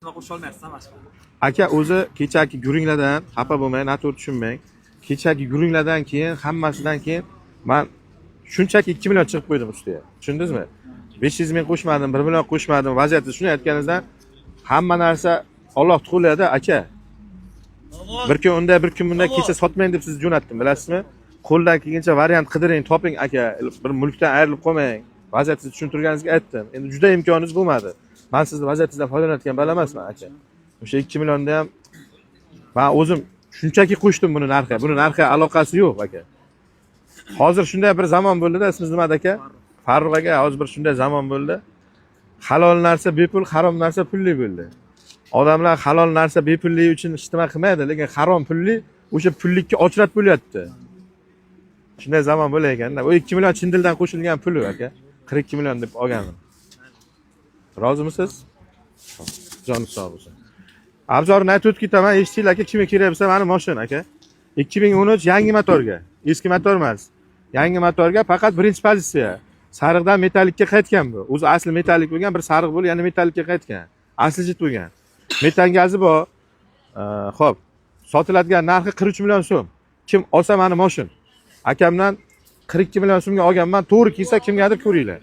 Qo'sholmayapsiz boshqa. Aka o'zi kechagi guringlardan xafa bo'lmang, noto'g'ri tushunmang. Kechagi guringlardan keyin, hammasidan keyin men shunchaki 2 million chiqib qo'ydim ustiga. Tushundingizmi? 500 ming qo'shmadim, 1 million qo'shmadim. Vaziyatni shuni aytganingizdan hamma narsa Alloh qo'lida aka. Bir kun unda, bir kun bunda kecha sotmang deb sizni jo'natdim, bilasizmi? Qo'ldan kelgancha variant qidiring, toping aka. Bir mulkdan ayrilib qolmang. Vaziyatni tushuntirganingizga aytdim. Endi juda imkoningiz bo'lmadi. Men sizni vaziyatingizdan foydalanayotgan bola emasman aka. O'sha 2 millionni ham men o'zim shunchaki qo'shdim buni narxi. Buni narxi aloqasi yo'q aka. Hozir shunday bir zamon bo'ldi-da, ismingiz nima aka? Farruh aka, hozir bir shunday zamon bo'ldi. Halol narsa bepul, harom narsa pulli bo'ldi. Odamlar halol narsa bepullik uchun ijtimo qilmaydi, lekin harom pulli o'sha pullikka ochrat bo'lyapti. Shunday zamon bo'lar ekanda. O 2 million chin dildan qo'shilgan pul aka. 42 million deb olganim. Rozimisiz? Joningiz sog' bo'lsin. Abzorini aytib o'tib ketaman, eshitdinglar aka, kimga kerak bo'lsa mani mashina aka. 2013 yangi motorga, eski motor emas. Yangi motorga faqat birinchi pozitsiya. Sariqdan metallikka qaytgan bu. O'zi asli metallik bo'lgan, bir sariq bo'lib, yana metallikka qaytgan. Asli jit bo'lgan. Metan gazi bor. Xo'p, sotiladigan narxi 43 million so'm. Kim olsa mani mashina. Akamdan 42 million so'mga olganman. To'g'ri kelsa kimgadir ko'ringlar.